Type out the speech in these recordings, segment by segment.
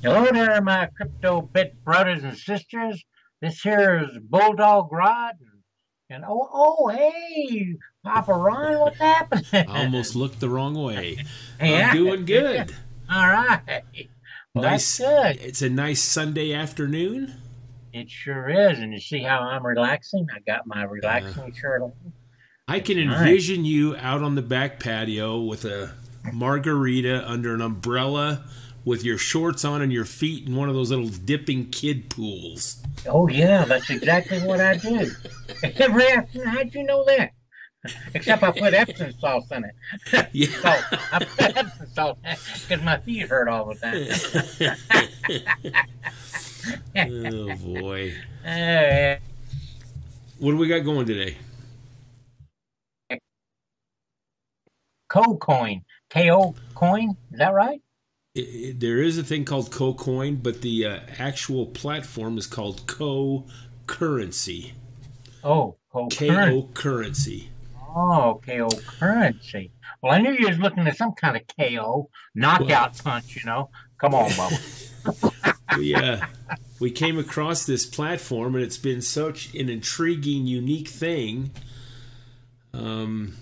Hello there, my crypto bit brothers and sisters. This here is Bulldog Rod, and hey, Papa Ron, what's I happening? almost looked the wrong way. I'm Yeah, doing good. all right. Well, that's Nice. good. It's a nice Sunday afternoon. It sure is. And you see how I'm relaxing? I got my Uh, relaxing shirt on. I It's can nice. envision you out on the back patio with a margarita under an umbrella with your shorts on and your feet in one of those little dipping kid pools. Oh yeah, that's exactly what I do. Every afternoon, how'd you know that? Except I put Epsom salt in it. Yeah. So I put Epsom salt because my feet hurt all the time. Oh boy. Uh, What do we got going today? KoCoin, KO coin, is that right? There is a thing called KoCoin, but the actual platform is called KoCurrency. Oh, KoCurrency. KoCurrency. Oh, KO currency. Well, I knew you was looking at some kind of KO Well, knockout punch. Come on, Bubba. we came across this platform, and it's been such an intriguing, unique thing. Um,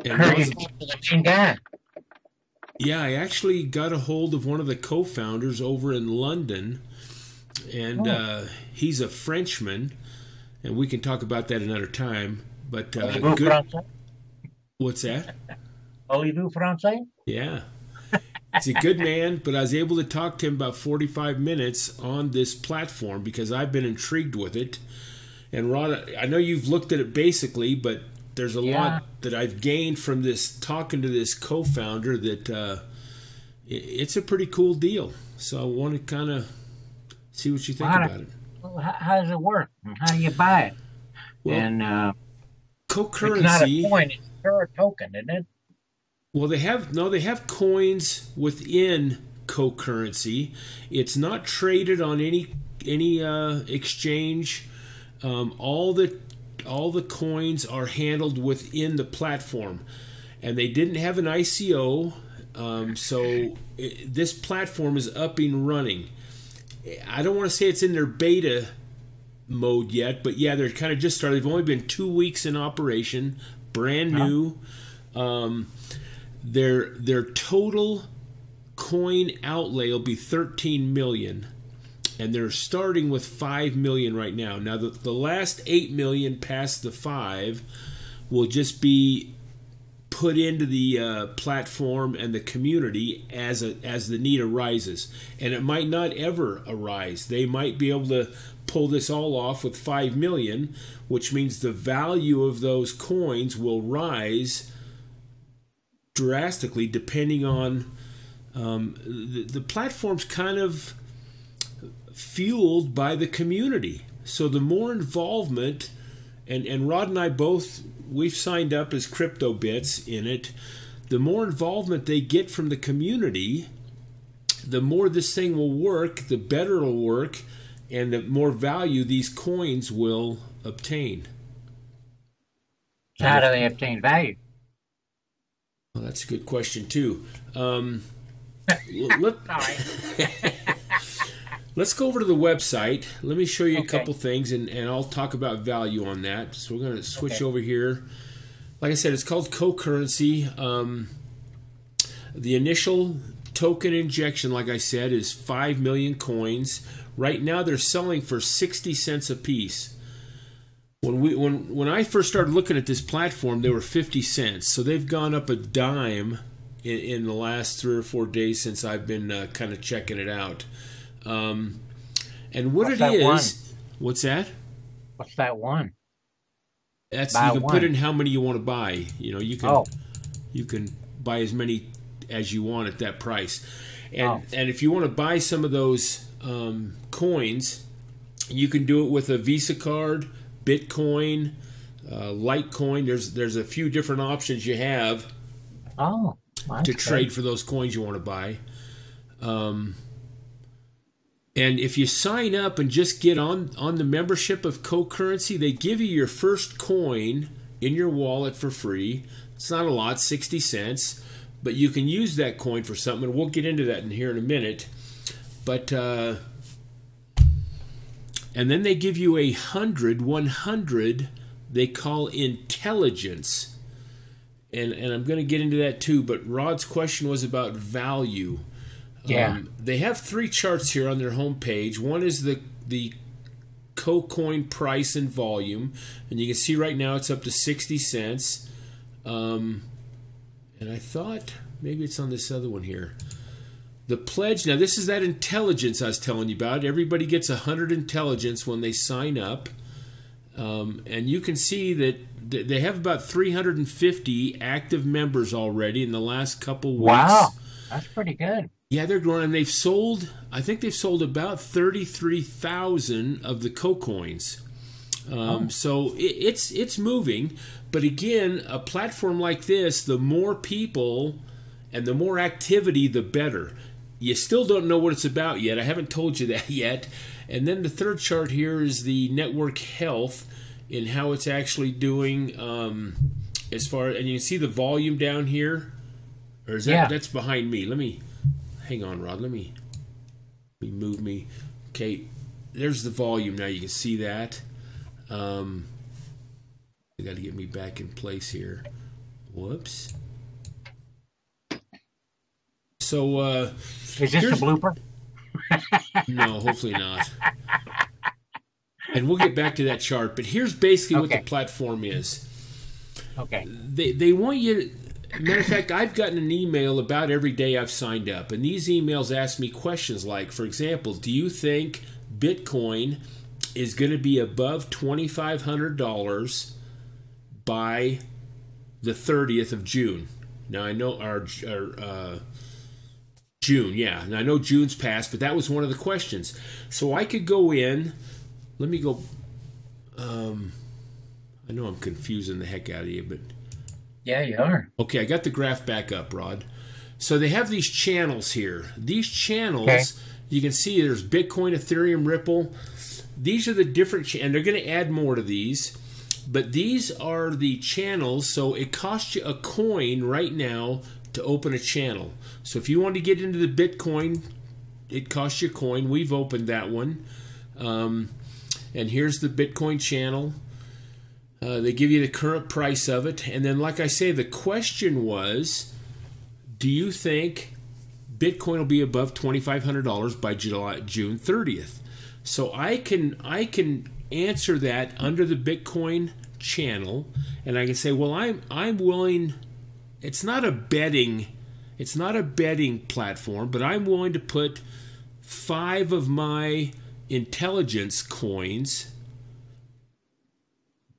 and Heard you Roz, talked to the main guy. yeah, I actually got a hold of one of the co-founders over in London, and Oh, he's a Frenchman, and we can talk about that another time. But voulez-vous good. français? What's that? Voulez-vous français? Yeah. He's a good man, but I was able to talk to him about 45 minutes on this platform because I've been intrigued with it. And Ron, I know you've looked at it basically, but there's a Yeah. lot that I've gained from this talking to this co-founder that it's a pretty cool deal. So I want to kind of see what you Well, think about it. how does it work? And how do you buy it? Well, And it's not a KoCurrency. coin; it's a token, isn't it? Well, they have coins within KoCurrency. It's not traded on any exchange. All the coins are handled within the platform, and they didn't have an ICO. This platform is up and running. I don't want to say it's in their beta mode yet, but yeah, they're kind of just started. They've only been 2 weeks in operation, brand No. new. Um, their total coin outlay will be 13 million, and they're starting with 5 million right now. Now the last 8 million past the 5 will just be put into the platform and the community as the need arises, and it might not ever arise. They might be able to pull this all off with 5 million, which means the value of those coins will rise drastically depending on the platform's kind of fueled by the community. So the more involvement, and Rod and I both, we've signed up as crypto bits in it. The more involvement they get from the community, the more this thing will work, the better it'll work, and the more value these coins will obtain. So how do they obtain value? Well, that's a good question too. Let, Sorry. let's go over to the website. Let me show you a Okay. couple things, and I'll talk about value on that. So we're going to switch Okay. over here. Like I said, it's called KoCurrency. The initial token injection, like I said, is 5 million coins. Right now, they're selling for 60 cents a piece. When I first started looking at this platform, they were 50 cents. So they've gone up a dime in the last 3 or 4 days since I've been kind of checking it out. And what What's it that one? is, what's that? What's that one? That's Buy you can put one. in how many you want to buy. You know, Oh, you can buy as many as you want at that price. And oh, and if you want to buy some of those coins, you can do it with a Visa card, Bitcoin, LiteCoin. There's a few different options you have oh, that's to good. trade for those coins you want to buy. Um, and if you sign up and just get on the membership of KoCurrency, they give you your first coin in your wallet for free. It's not a lot, 60 cents, but you can use that coin for something, and we'll get into that in here in a minute. But and then they give you 100 they call intelligence. And I'm going to get into that too, but Rod's question was about value. Yeah. They have 3 charts here on their homepage. One is the KoCoin price and volume, and you can see right now it's up to 60 cents. And I thought maybe it's on this other one here. The pledge, now this is that intelligence I was telling you about. Everybody gets 100 intelligence when they sign up. And you can see that they have about 350 active members already in the last couple weeks. Wow, that's pretty good. Yeah, they're growing. And they've sold, I think they've sold about 33,000 of the KoCoins. So it's moving. But again, a platform like this, the more people and the more activity, the better. You still don't know what it's about yet. I haven't told you that yet. And then the third chart here is the network health and how it's actually doing as far, and you can see the volume down here. Or is that, that's behind me. Let me, hang on, Rod. Let me move me. Okay, there's the volume now. You can see that. You got to get me back in place here. Whoops. So, is this a blooper? No, hopefully not. And we'll get back to that chart. But here's basically what the platform is. Okay. They want you to, matter of fact, I've gotten an email about every day I've signed up. And these emails ask me questions like, for example, do you think Bitcoin is going to be above $2,500 by the 30th of June? Now, I know our June, yeah. And I know June's passed, but that was one of the questions. So I could go in. Let me go. I know I'm confusing the heck out of you, but. Yeah, you are. Okay, I got the graph back up, Rod. So they have these channels here. These channels, you can see there's Bitcoin, Ethereum, Ripple. These are the different, and they're going to add more to these. But these are the channels, so it costs you a coin right now to open a channel. So if you want to get into the Bitcoin, it costs you a coin. We've opened that one. And here's the Bitcoin channel. They give you the current price of it. And then, like I say, the question was, do you think Bitcoin will be above $2,500 by June 30th? So I can answer that under the Bitcoin channel, and I can say, well, I'm willing. It's not a betting platform, but I'm willing to put 5 of my intelligence coins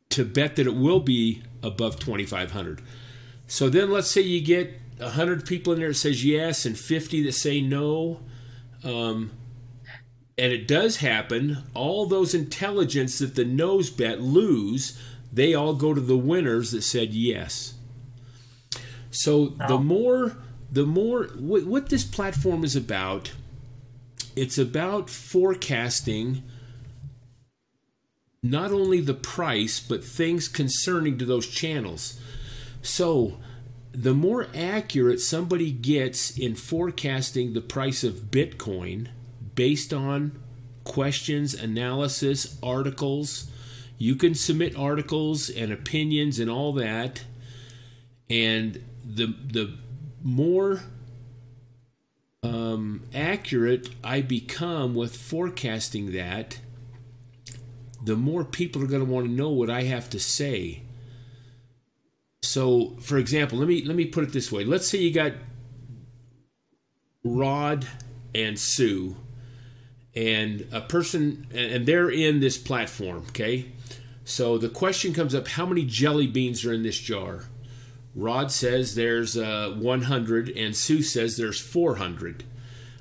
to bet that it will be above 2,500. So then let's say you get 100 people in there that says yes and 50 that say no. And it does happen. All those intelligence that the no's bet lose, they all go to the winners that said yes. So the more what this platform is about, it's about forecasting not only the price, but things concerning to those channels. So the more accurate somebody gets in forecasting the price of Bitcoin based on questions, analysis, articles, you can submit articles and opinions and all that, and the more accurate I become with forecasting that, the more people are going to want to know what I have to say. So, for example, let me put it this way. Let's say you got Rod and Sue, and a person, and they're in this platform, okay? So the question comes up, how many jelly beans are in this jar? Rod says there's 100, and Sue says there's 400.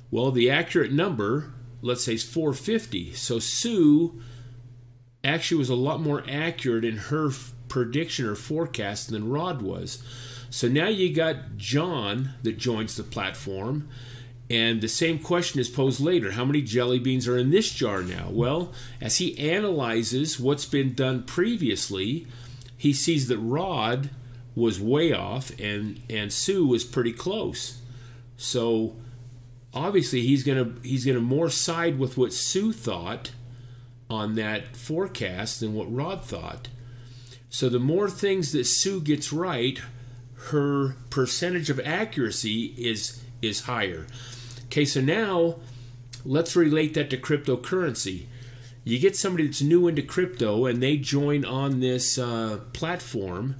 Well, the accurate number, let's say, is 450. So Sue actually was a lot more accurate in her prediction or forecast than Rod was. So now you got John that joins the platform, and the same question is posed later. How many jelly beans are in this jar now? Well, as he analyzes what's been done previously, he sees that Rod was way off and Sue was pretty close. So obviously he's gonna more side with what Sue thought on that forecast than what Rod thought. So the more things that Sue gets right, her percentage of accuracy is higher. Okay, so now let's relate that to cryptocurrency. You get somebody that's new into crypto and they join on this platform,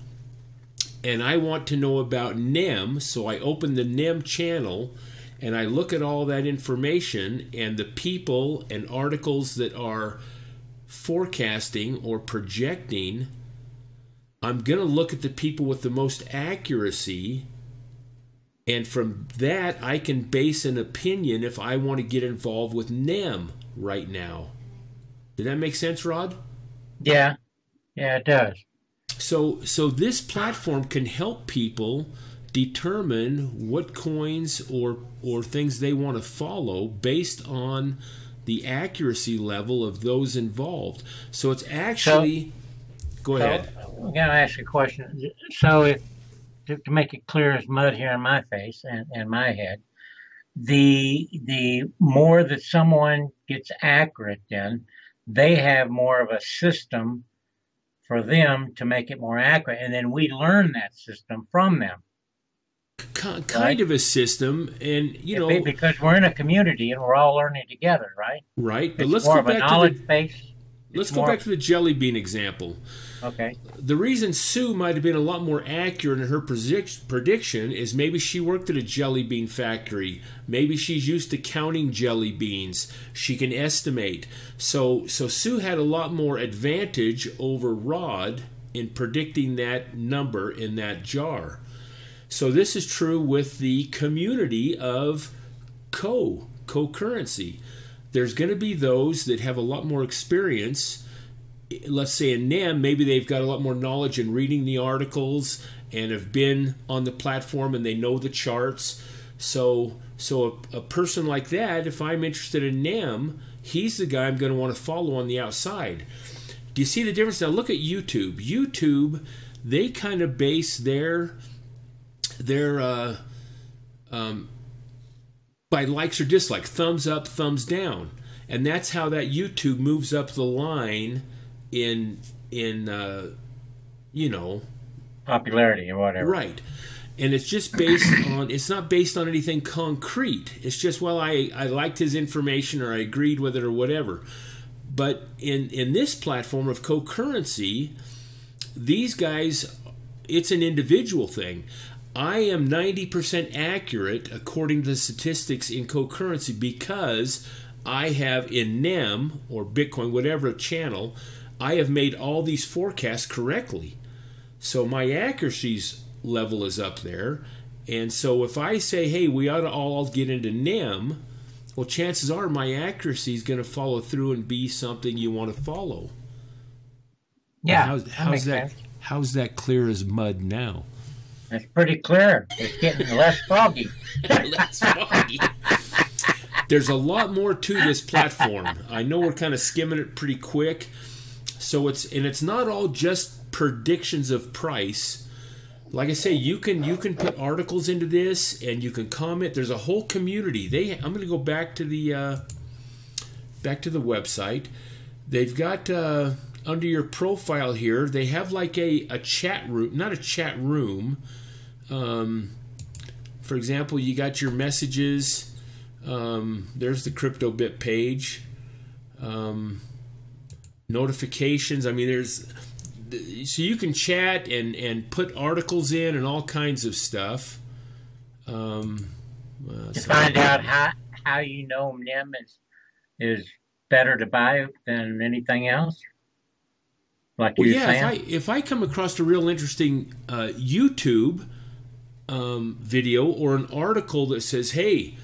and I want to know about NEM, so I open the NEM channel and I look at all that information and the people and articles that are forecasting or projecting. I'm going to look at the people with the most accuracy, and from that I can base an opinion if I want to get involved with NEM right now. Did that make sense, Rod? Yeah, it does. So this platform can help people determine what coins or things they want to follow based on the accuracy level of those involved. So it's actually... Go ahead. I'm going to ask you a question. So if, to make it clear as mud here in my face and my head, the more that someone gets accurate, then they have more of a system for them to make it more accurate, and then we learn that system from them. Kind of a system, and you know, because we're in a community and we're all learning together, right? Right. But let's go back to the jelly bean example. Okay. The reason Sue might have been a lot more accurate in her prediction is maybe she worked at a jelly bean factory. Maybe she's used to counting jelly beans. She can estimate. So Sue had a lot more advantage over Rod in predicting that number in that jar. So this is true with the community of KoCurrency. There's going to be those that have a lot more experience. Let's say in NEM, maybe they've got a lot more knowledge in reading the articles and have been on the platform and they know the charts. So a person like that, if I'm interested in NEM, he's the guy I'm going to want to follow on the outside. Do you see the difference? Now look at YouTube. YouTube, they kind of base their by likes or dislikes, thumbs up, thumbs down, and that's how that YouTube moves up the line in popularity or whatever. Right. And it's just based on, it's not based on anything concrete. It's just, well, I liked his information or I agreed with it or whatever. But in this platform of KoCurrency, these guys, it's an individual thing. I am 90% accurate according to the statistics in KoCurrency because I have in NEM or Bitcoin, whatever channel, I have made all these forecasts correctly. So my accuracy's level is up there. And so if I say, hey, we ought to all get into NEM, well, chances are my accuracy is going to follow through and be something you want to follow. Yeah. How's that clear as mud now? It's pretty clear. It's getting less foggy. Less foggy. There's a lot more to this platform. I know we're kind of skimming it pretty quick. So it's not all just predictions of price. Like I say, you can put articles into this and you can comment. There's a whole community. I'm going to go back to the website. They've got under your profile here, they have like a chat room, not a chat room. For example, you got your messages. There's the CryptoBit page. Notifications. I mean, so you can chat and put articles in and all kinds of stuff. To find out how you know NEM is better to buy than anything else. Like you're saying? If I come across a real interesting YouTube video or an article that says, hey,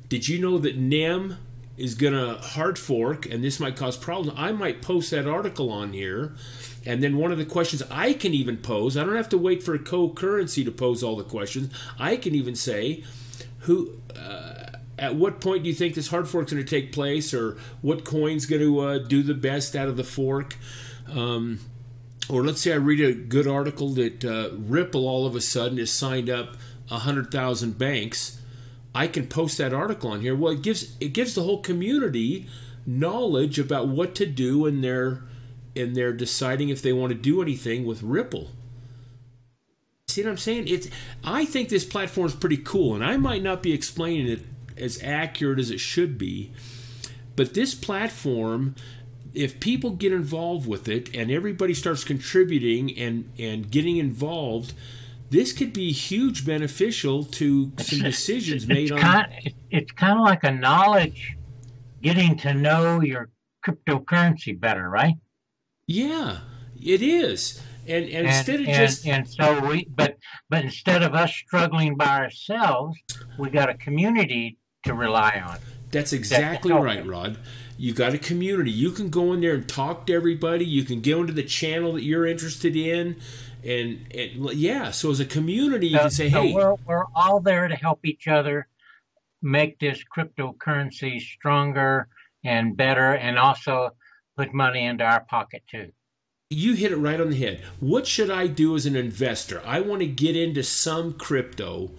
did you know that NEM is going to hard fork and this might cause problems, I might post that article on here. And then one of the questions I can even pose, I don't have to wait for KoCurrency to pose all the questions. I can even say, at what point do you think this hard fork is going to take place, or what coin's going to do the best out of the fork? Or let's say I read a good article that Ripple all of a sudden has signed up 100,000 banks. I can post that article on here. Well, it gives the whole community knowledge about what to do in their deciding if they want to do anything with Ripple. See what I'm saying? I think this platform is pretty cool, and I might not be explaining it as accurate as it should be, but this platform, if people get involved with it and everybody starts contributing and getting involved, this could be huge beneficial to some decisions made on. It's kind of like a knowledge, getting to know your cryptocurrency better, right? Yeah, it is. And instead of just but instead of us struggling by ourselves, we got a community to rely on. That's exactly right, Rod. You got a community. You can go in there and talk to everybody. You can go into the channel that you're interested in, and yeah. So as a community, you can say, "Hey, we're all there to help each other make this cryptocurrency stronger and better, and also put money into our pocket too." You hit it right on the head. What should I do as an investor? I want to get into some crypto.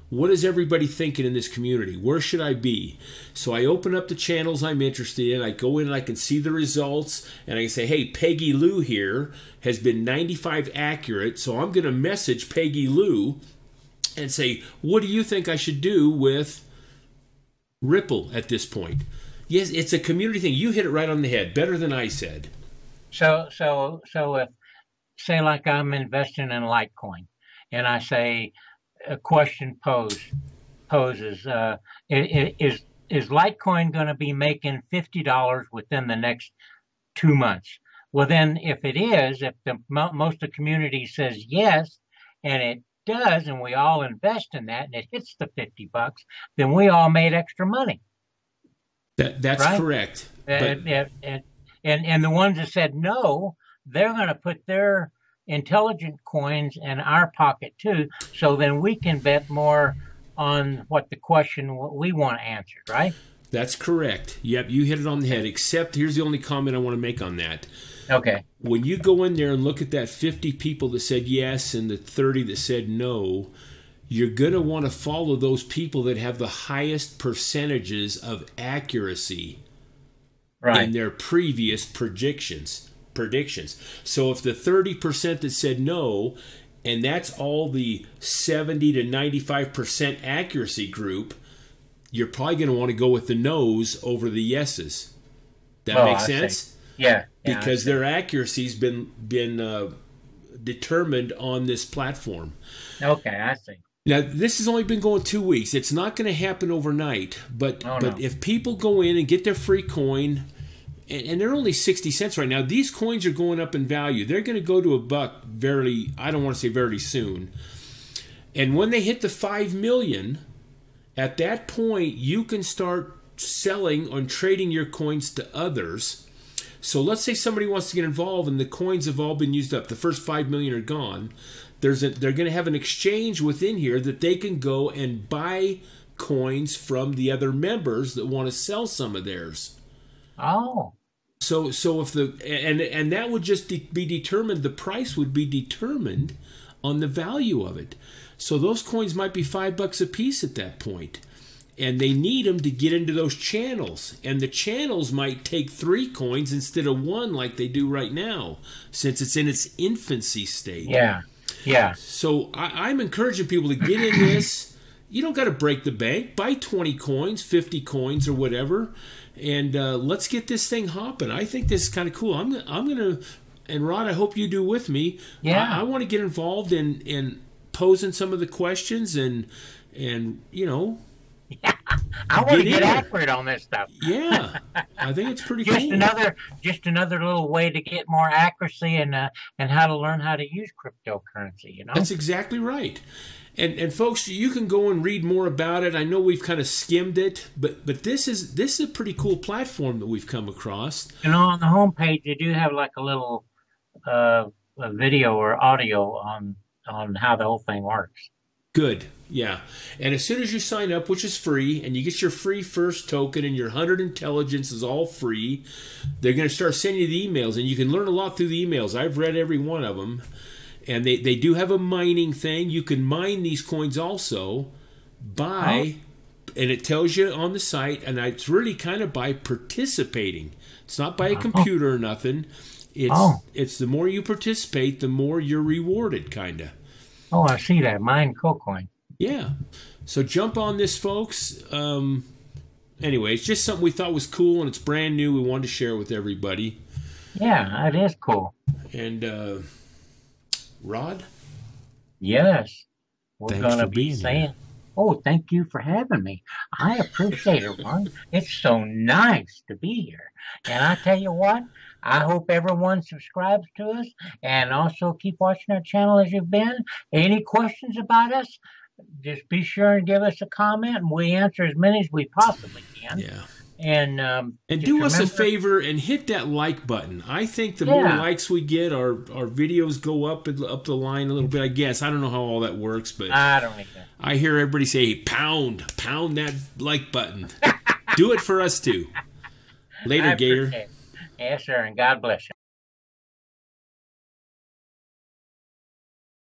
What is everybody thinking in this community? Where should I be? So I open up the channels I'm interested in. I go in and I can see the results. And I can say, hey, Peggy Lou here has been 95 accurate. So I'm going to message Peggy Lou and say, what do you think I should do with Ripple at this point? Yes, it's a community thing. You hit it right on the head. Better than I said. So if, say, like I'm investing in LiteCoin, and I say a question poses, is LiteCoin going to be making $50 within the next 2 months? Well, then, if it is, if most of the community says yes, and it does, and we all invest in that, and it hits the $50, then we all made extra money. That's right? Correct. And the ones that said no, they're going to put their intelligent coins in our pocket too, so then we can bet more on what we want answered, right? That's correct. Yep, you hit it on the head, except here's the only comment I want to make on that. Okay. When you go in there and look at that 50 people that said yes and the 30 that said no, you're going to want to follow those people that have the highest percentages of accuracy in their previous predictions. So if the 30% that said no, and that's all the 70 to 95% accuracy group, you're probably going to want to go with the no's over the yeses. That makes sense? Yeah. Because their accuracy's been determined on this platform. Okay, I see. Now, this has only been going 2 weeks. It's not going to happen overnight. But if people go in and get their free coin, and they're only 60 cents right now, these coins are going up in value. They're going to go to $1 I don't want to say very soon. And when they hit the 5 million, at that point, you can start selling and trading your coins to others. So let's say somebody wants to get involved and the coins have all been used up. The first 5 million are gone. They're going to have an exchange within here that they can go and buy coins from the other members that want to sell some of theirs. Oh. So if and that would just be determined, the price would be determined on the value of it. So those coins might be $5 a piece at that point. And they need them to get into those channels. And the channels might take 3 coins instead of 1 like they do right now, since it's in its infancy state. Yeah. Yeah. So I'm encouraging people to get in this. You don't got to break the bank. Buy 20 coins, 50 coins, or whatever, and let's get this thing hopping. I think this is kind of cool. I'm gonna, and Rod, I hope you do with me. Yeah. I want to get involved in posing some of the questions and you know. Yeah. I want to get accurate on this stuff. Yeah, I think it's pretty cool. Just another little way to get more accuracy and how to learn how to use cryptocurrency. You know, that's exactly right. And folks, you can go and read more about it. I know we've kind of skimmed it, but this is a pretty cool platform that we've come across. You know, on the homepage, you do have like a little a video or audio on how the whole thing works. Good. Yeah. And as soon as you sign up, which is free, and you get your free first token and your 100 intelligence is all free, they're going to start sending you the emails, and you can learn a lot through the emails. I've read every one of them. And they do have a mining thing. You can mine these coins also by and it tells you on the site, and it's really kind of by participating. It's not by a computer or nothing. It's the more you participate, the more you're rewarded, kind of. Oh, I see that. Mine KoCoin. Yeah. So jump on this, folks. Anyway, it's just something we thought was cool, and it's brand new. We wanted to share with everybody. Yeah, it is cool. And Rod? Yes. We're Thanks going to for be being saying, here. oh, thank you for having me. I appreciate it, Ron. It's so nice to be here. And I tell you what, I hope everyone subscribes to us and also keep watching our channel as you've been. Any questions about us, just be sure and give us a comment, and we answer as many as we possibly can. Yeah. And do us a favor and hit that like button. I think the more likes we get, our videos go up the line a little bit. I guess I don't know how all that works, but I don't either. I hear everybody say, hey, pound that like button. Do it for us too. Later, Gator. Yes, sir, and God bless you.